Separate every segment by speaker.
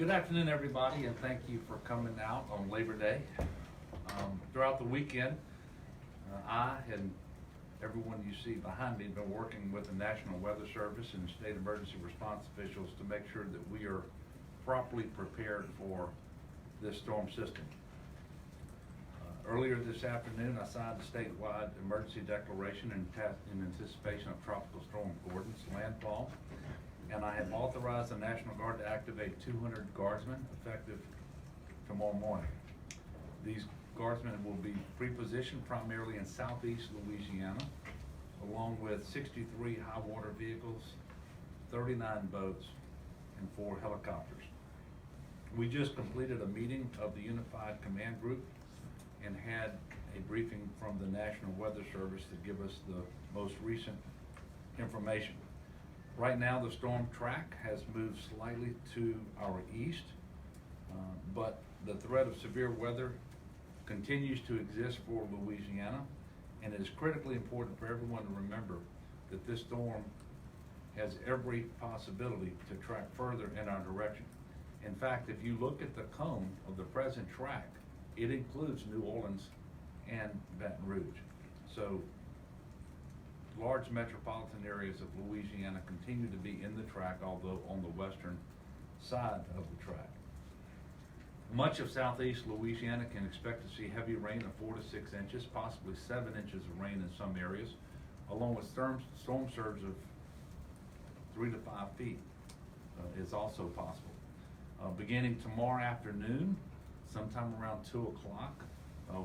Speaker 1: Good afternoon, everybody, and thank you for coming out on Labor Day. Throughout the weekend, I and everyone you see behind me have been working with the National Weather Service and state emergency response officials to make sure that we are properly prepared for this storm system. Earlier this afternoon, I signed a statewide emergency declaration in anticipation of Tropical Storm Gordon's landfall, and I have authorized the National Guard to activate 200 guardsmen effective tomorrow morning. These guardsmen will be pre-positioned primarily in southeast Louisiana, along with 63 high water vehicles, 39 boats, and 4 helicopters. We just completed a meeting of the Unified Command Group and had a briefing from the National Weather Service to give us the most recent information. Right now, the storm track has moved slightly to our east, but the threat of severe weather continues to exist for Louisiana, and it is critically important for everyone to remember that this storm has every possibility to track further in our direction. In fact, if you look at the cone of the present track, it includes New Orleans and Baton Rouge. So large metropolitan areas of Louisiana continue to be in the track, although on the western side of the track. Much of southeast Louisiana can expect to see heavy rain of 4 to 6 inches, possibly 7 inches of rain in some areas, along with storm surge of 3 to 5 feet is also possible. Beginning tomorrow afternoon, sometime around 2 o'clock,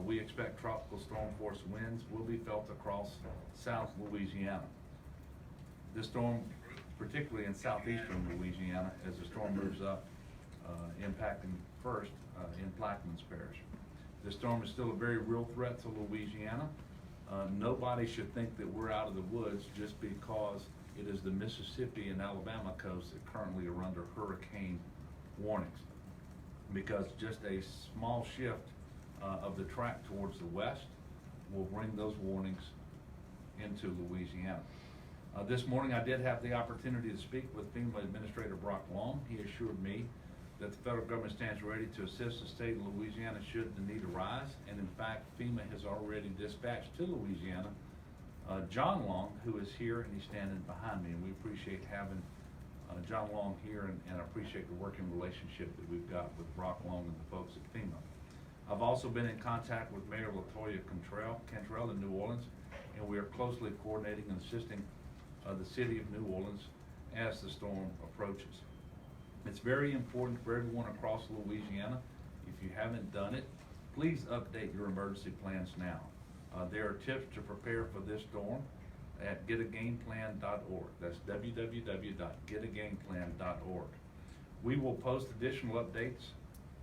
Speaker 1: we expect tropical storm force winds will be felt across South Louisiana. This storm, particularly in southeastern Louisiana, as the storm moves up, impacting first in Plaquemines Parish. This storm is still a very real threat to Louisiana. Nobody should think that we're out of the woods just because it is the Mississippi and Alabama coast that currently are under hurricane warnings, because just a small shift of the track towards the west will bring those warnings into Louisiana. This morning I did have the opportunity to speak with FEMA Administrator Brock Long. He assured me that the federal government stands ready to assist the state of Louisiana should the need arise, and in fact FEMA has already dispatched to Louisiana John Long, who is here and he's standing behind me, and we appreciate having John Long here, and I appreciate the working relationship that we've got with Brock Long and the folks at FEMA. I've also been in contact with Mayor LaToya Cantrell in New Orleans, and we are closely coordinating and assisting the city of New Orleans as the storm approaches. It's very important for everyone across Louisiana. If you haven't done it, please update your emergency plans now. There are tips to prepare for this storm at getagameplan.org. That's www.getagameplan.org. We will post additional updates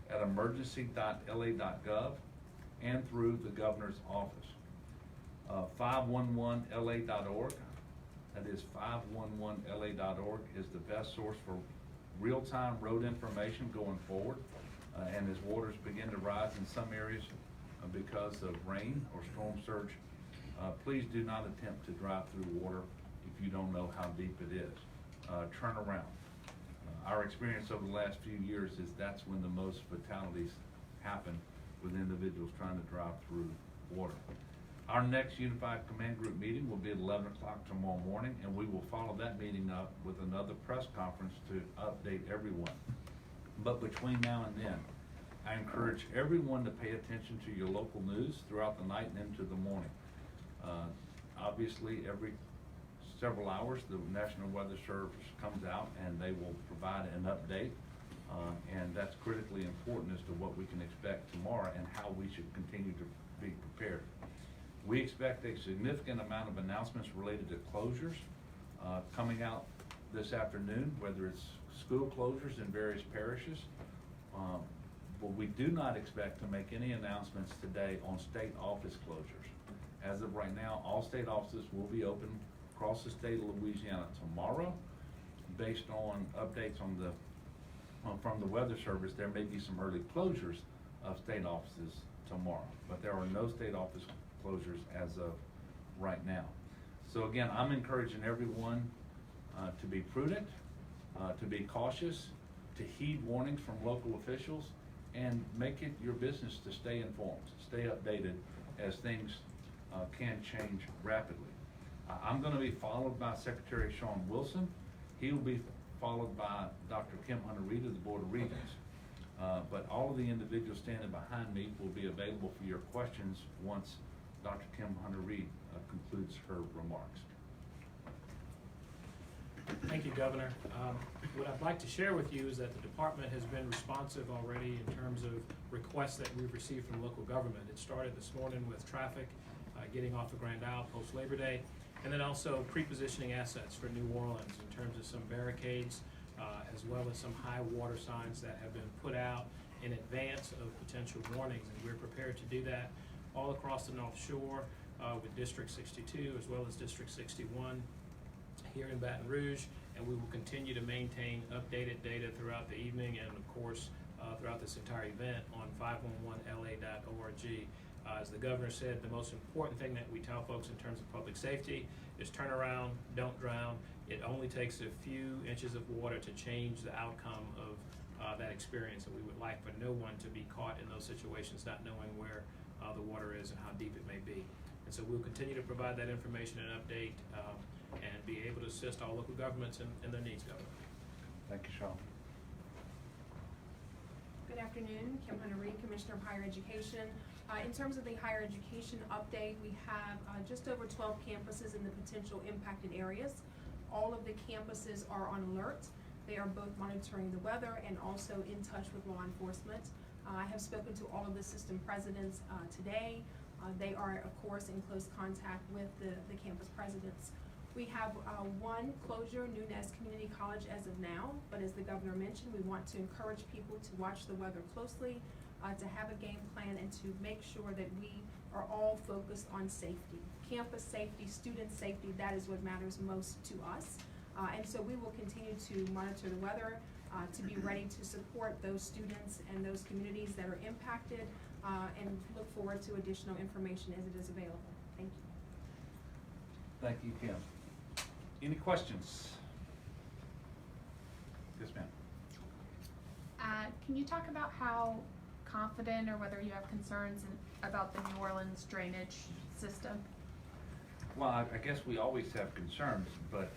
Speaker 1: at emergency.la.gov and through the governor's office. 511la.org, that is 511la.org, is the best source for real-time road information going forward. And as waters begin to rise in some areas because of rain or storm surge, please do not attempt to drive through water if you don't know how deep it is. Turn around. Our experience over the last few years is that's when the most fatalities happen with individuals trying to drive through water. Our next Unified Command Group meeting will be at 11 o'clock tomorrow morning, and we will follow that meeting up with another press conference to update everyone. But between now and then, I encourage everyone to pay attention to your local news throughout the night and into the morning. Obviously, every several hours, the National Weather Service comes out and they will provide an update, and that's critically important as to what we can expect tomorrow and how we should continue to be prepared. We expect a significant amount of announcements related to closures coming out this afternoon, whether it's school closures in various parishes, but we do not expect to make any announcements today on state office closures. As of right now, all state offices will be open across the state of Louisiana tomorrow. Based on updates on from the Weather Service, there may be some early closures of state offices tomorrow, but there are no state office closures as of right now. So again, I'm encouraging everyone to be prudent, to be cautious, to heed warnings from local officials, and make it your business to stay informed, stay updated as things can change rapidly. I'm going to be followed by Secretary Sean Wilson. He will be followed by Dr. Kim Hunter-Reed of the Board of Regents. But all of the individuals standing behind me will be available for your questions once Dr. Kim Hunter-Reed concludes her remarks.
Speaker 2: Thank you, Governor. What I'd like to share with you is that the department has been responsive already in terms of requests that we've received from local government. It started this morning with traffic getting off the Grand Isle post-Labor Day, and then also pre-positioning assets for New Orleans in terms of some barricades, as well as some high water signs that have been put out in advance of potential warnings, and we're prepared to do that all across the North Shore with District 62 as well as District 61 here in Baton Rouge, and we will continue to maintain updated data throughout the evening and of course throughout this entire event on 511la.org. As the governor said, the most important thing that we tell folks in terms of public safety is turn around, don't drown. It only takes a few inches of water to change the outcome of that experience, and we would like for no one to be caught in those situations not knowing where the water is and how deep it may be. And so we'll continue to provide that information and update and be able to assist all local governments in their needs, Governor.
Speaker 1: Thank you, Sean.
Speaker 3: Good afternoon, Kim Hunter-Reed, Commissioner of Higher Education. In terms of the higher education update, we have just over 12 campuses in the potential impacted areas. All of the campuses are on alert. They are both monitoring the weather and also in touch with law enforcement. I have spoken to all of the system presidents today. They are, of course, in close contact with the campus presidents. We have one closure, Nunez Community College as of now, but as the governor mentioned, we want to encourage people to watch the weather closely, to have a game plan, and to make sure that we are all focused on safety. Campus safety, student safety, that is what matters most to us. And so we will continue to monitor the weather, to be ready to support those students and those communities that are impacted, and look forward to additional information as it is available. Thank you.
Speaker 1: Thank you, Kim. Any questions? Yes, ma'am.
Speaker 4: Can you talk about how confident or whether you have concerns about the New Orleans drainage system?
Speaker 1: Well, I guess we always have concerns, but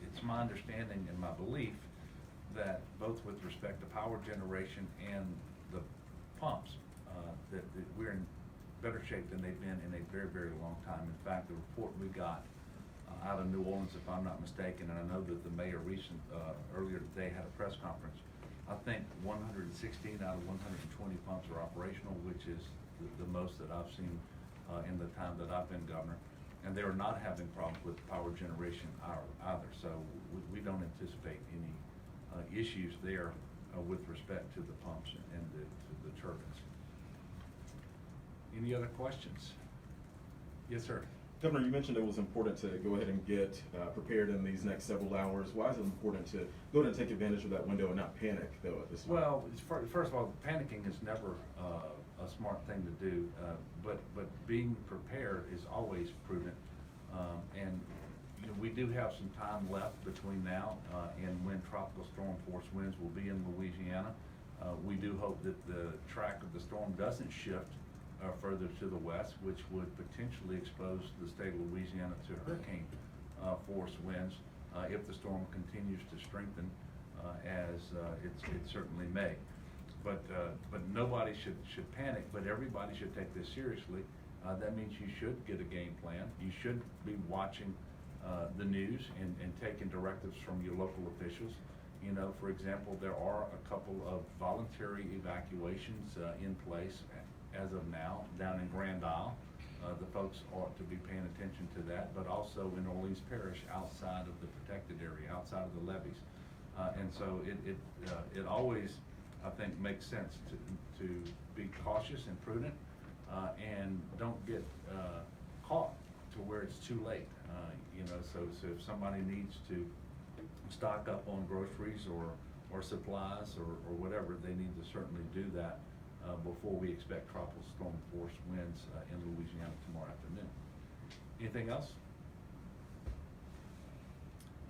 Speaker 1: it's my understanding and my belief that both with respect to power generation and the pumps, that we're in better shape than they've been in a very, very long time. In fact, the report we got out of New Orleans, if I'm not mistaken, and I know that the mayor earlier today had a press conference, I think 116 out of 120 pumps are operational, which is the most that I've seen in the time that I've been governor. And they're not having problems with power generation either. So we don't anticipate any issues there with respect to the pumps and the turbines. Any other questions? Yes, sir.
Speaker 5: Governor, you mentioned it was important to go ahead and get prepared in these next several hours. Why is it important to go ahead and take advantage of that window and not panic, though, at this time?
Speaker 1: Well, first of all, panicking is never a smart thing to do, but being prepared is always prudent. And you know, we do have some time left between now and when tropical storm force winds will be in Louisiana. We do hope that the track of the storm doesn't shift further to the west, which would potentially expose the state of Louisiana to hurricane force winds if the storm continues to strengthen, as it certainly may. But nobody should panic, but everybody should take this seriously. That means you should get a game plan. You should be watching the news and taking directives from your local officials. You know, for example, there are a couple of voluntary evacuations in place as of now down in Grand Isle. The folks ought to be paying attention to that, but also in Orleans Parish outside of the protected area, outside of the levees. And so it always, I think, makes sense to be cautious and prudent and don't get caught to where it's too late. You know, so if somebody needs to stock up on groceries or supplies or whatever, they need to certainly do that before we expect tropical storm force winds in Louisiana tomorrow afternoon. Anything else?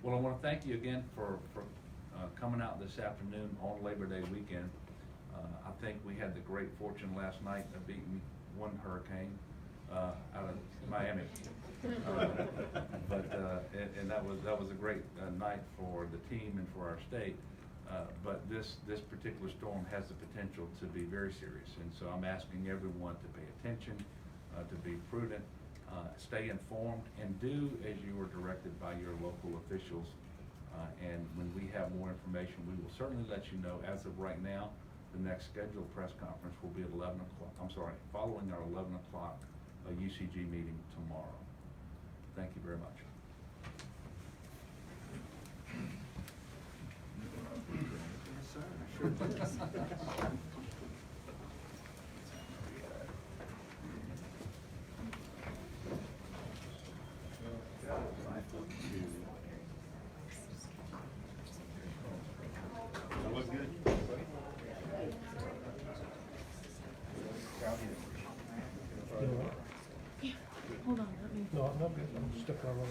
Speaker 1: Well, I want to thank you again for coming out this afternoon on Labor Day weekend. I think we had the great fortune last night of beating one hurricane out of Miami. And that was a great night for the team and for our state. But this particular storm has the potential to be very serious, and so I'm asking everyone to pay attention, to be prudent, stay informed, and do as you were directed by your local officials. And when we have more information, we will certainly let you know. As of right now, the next scheduled press conference will be at 11 o'clock. I'm sorry, following our 11 o'clock UCG meeting tomorrow. Thank you very much.
Speaker 4: Hold on, let me.
Speaker 6: No, I'm not good. I'm stuck on one.